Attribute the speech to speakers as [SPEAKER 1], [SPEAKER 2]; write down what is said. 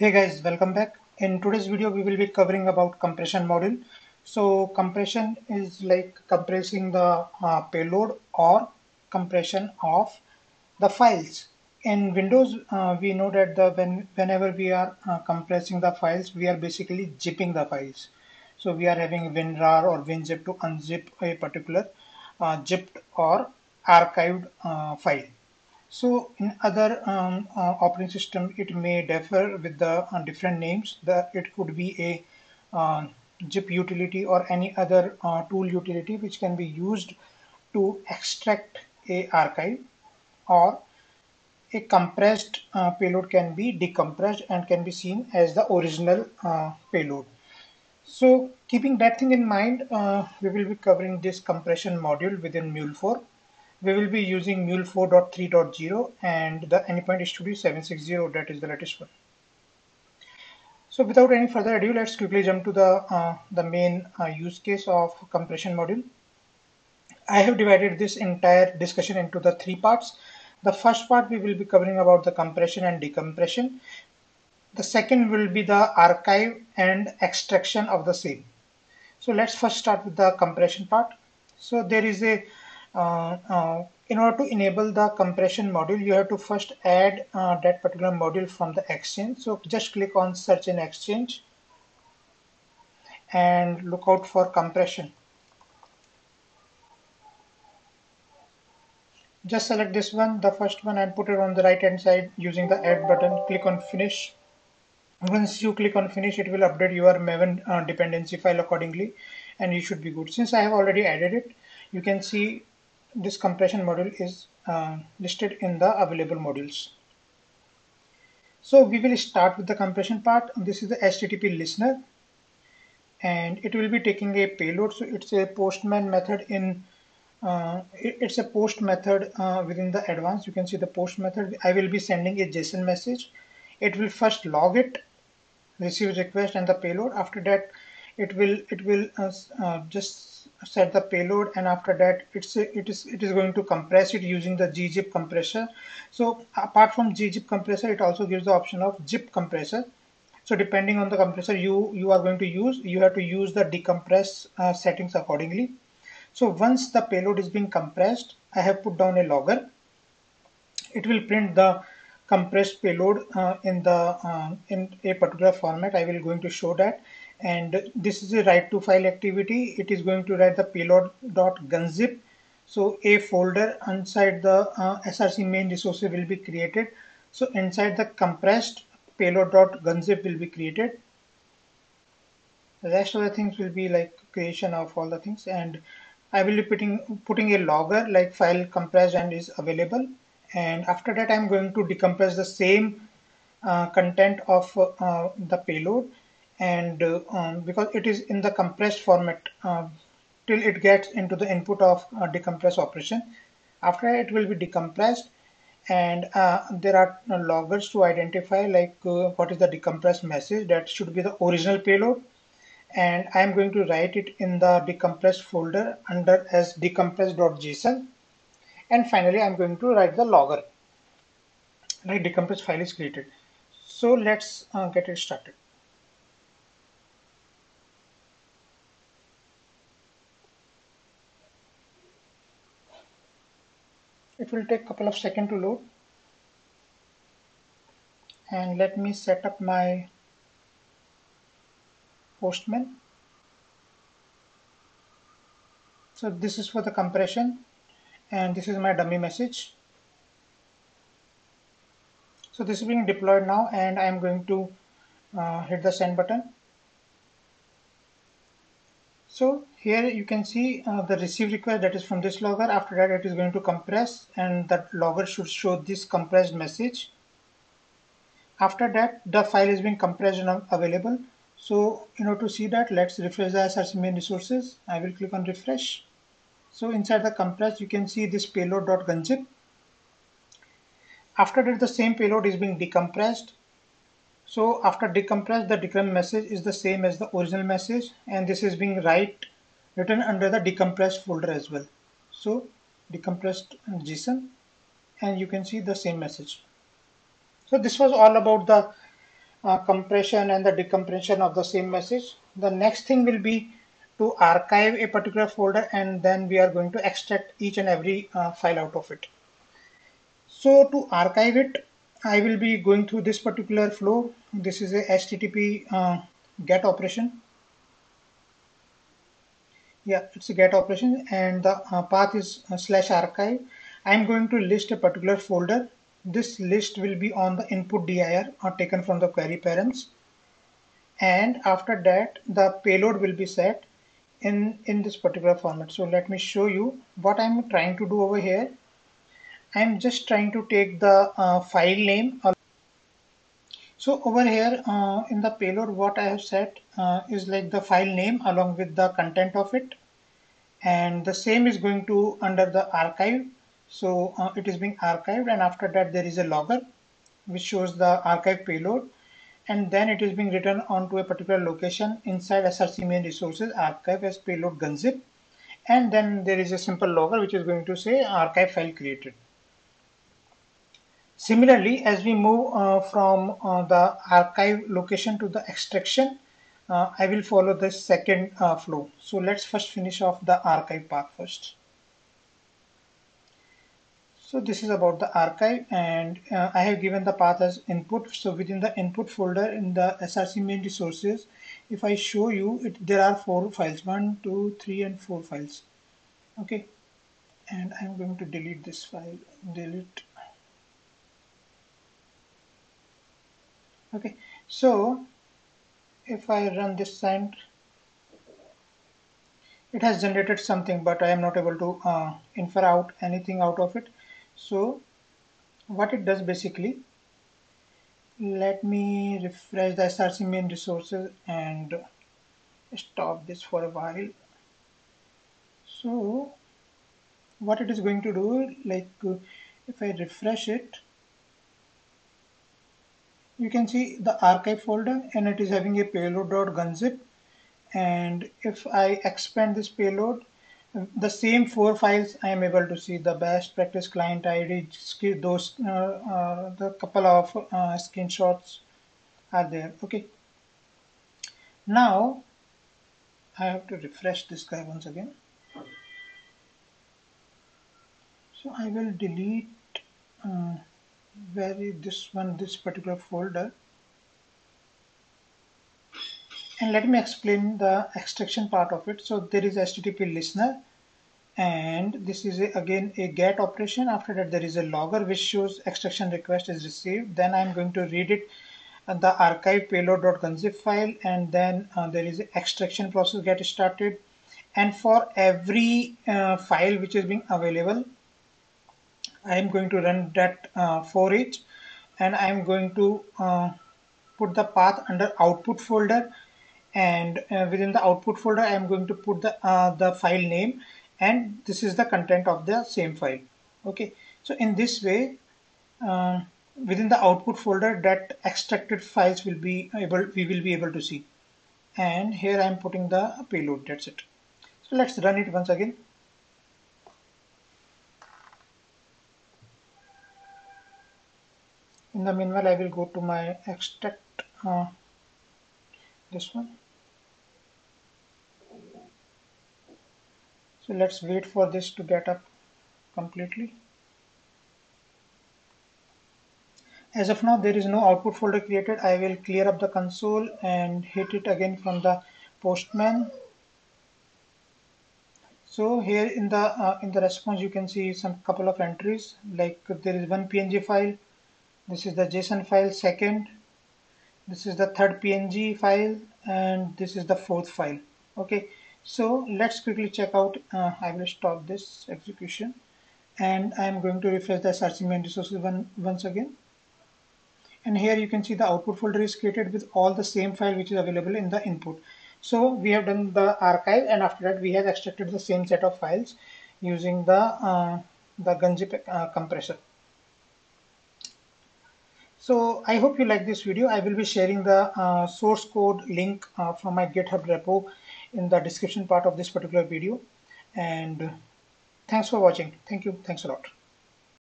[SPEAKER 1] Hey guys, welcome back. In today's video, we will be covering about compression module. So compression is like compressing the payload or compression of the files. In Windows, we know that whenever we are compressing the files, we are basically zipping the files. So we are having WinRAR or WinZip to unzip a particular zipped or archived file. So in other operating system, it may differ with the different names. It could be a zip utility or any other tool utility which can be used to extract a archive, or a compressed payload can be decompressed and can be seen as the original payload. So keeping that thing in mind, we will be covering this compression module within Mule4. We will be using Mule 4.3.0 and the endpoint is to be 760, that is the latest one. So without any further ado, let's quickly jump to the main use case of compression module. I have divided this entire discussion into the three parts. The first part we will be covering about the compression and decompression. The second will be the archive and extraction of the same. So let's first start with the compression part. So there is a in order to enable the compression module, you have to first add that particular module from the Exchange. So just click on search in Exchange and look out for compression. Just select this one, the first one, and put it on the right hand side using the add button. Click on finish. Once you click on finish, it will update your Maven dependency file accordingly, and you should be good. Since I have already added it, you can see this compression module is listed in the available modules. So we will start with the compression part. This is the HTTP listener, and it will be taking a payload. So it's a postman method in it's a post method within the advanced. You can see the post method. I will be sending a JSON message. It will first log it, receive request and the payload. After that, it will just set the payload, and after that it is going to compress it using the gzip compressor. So apart from gzip compressor, it also gives the option of zip compressor. So depending on the compressor you are going to use, you have to use the decompress settings accordingly. So once the payload is being compressed, I have put down a logger. It will print the compressed payload in a particular format. I will going to show that. And this is a write to file activity. It is going to write the payload.gunzip. So a folder inside the src main resources will be created. So inside the compressed payload.gunzip will be created. The rest of the things will be like creation of all the things, and I will be putting a logger like file compressed and is available. And after that, I'm going to decompress the same content of the payload, and because it is in the compressed format till it gets into the input of decompress operation. After that, it will be decompressed, and there are loggers to identify like what is the decompressed message. That should be the original payload, and I'm going to write it in the decompressed folder under as decompress.json. And finally, I'm going to write the logger. Like decompressed file is created. So let's get it started. It will take a couple of seconds to load. And let me set up my Postman. So this is for the compression, and this is my dummy message. So this is being deployed now, and I'm going to hit the send button. So here you can see the receive request, that is from this logger. After that, it is going to compress, and that logger should show this compressed message. After that, the file is being compressed and available. So in order to see that, let's refresh the src main resources. I will click on refresh. So inside the compressed, you can see this payload.gunzip. After that, the same payload is being decompressed. So after decompress, the decompressed message is the same as the original message, and this is being written under the decompressed folder as well. So decompressed JSON, and you can see the same message. So this was all about the compression and the decompression of the same message. The next thing will be to archive a particular folder, and then we are going to extract each and every file out of it. So to archive it, I will be going through this particular flow. This is a HTTP get operation. Yeah, it's a get operation, and the path is /archive. I'm going to list a particular folder. This list will be on the input dir or taken from the query params. And after that, the payload will be set in this particular format. So let me show you what I'm trying to do over here. I'm just trying to take the file name. So over here in the payload, what I have set is like the file name along with the content of it, and the same is going to under the archive. So it is being archived, and after that there is a logger which shows the archive payload, and then it is being written onto a particular location inside src main resources archive as payload gunzip, and then there is a simple logger which is going to say archive file created. Similarly, as we move from the archive location to the extraction, I will follow the second flow. So let's first finish off the archive path first. So this is about the archive, and I have given the path as input. So within the input folder in the src main resources, if I show you, there are 4 files, 1, 2, 3, and 4 files. Okay, and I'm going to delete this file. Delete. Okay, so if I run this send, it has generated something, but I am not able to infer out anything out of it. So what it does basically, let me refresh the src main resources and stop this for a while. So what it is going to do, like if I refresh it, you can see the archive folder, and it is having a payload.gunzip. And if I expand this payload, the same 4 files I am able to see: the best practice client ID, those the couple of screenshots are there. Okay, now I have to refresh this guy once again. So I will delete this particular folder, and let me explain the extraction part of it. So there is HTTP listener, and this is again a get operation. After that there is a logger which shows extraction request is received. Then I'm going to read it the archive payload.gunzip file, and then there is an extraction process get started. And for every file which is being available, I am going to run that for each, and I am going to put the path under output folder, and within the output folder I am going to put the file name, and this is the content of the same file. Okay, so in this way within the output folder that extracted files will be able we will be able to see. And here I am putting the payload. That's it. So let's run it once again. In the meanwhile, I will go to my extract this one. So let's wait for this to get up completely. As of now, there is no output folder created. I will clear up the console and hit it again from the Postman. So here in the response, you can see some couple of entries. Like there is one PNG file. This is the JSON file second. This is the third PNG file, and this is the fourth file. Okay, so let's quickly check out. I will stop this execution, and I am going to refresh the src main resources once again. And here you can see the output folder is created with all the same file which is available in the input. So we have done the archive, and after that we have extracted the same set of files using the Gunzip compressor. So I hope you like this video. I will be sharing the source code link from my GitHub repo in the description part of this particular video. And thanks for watching. Thank you. Thanks a lot.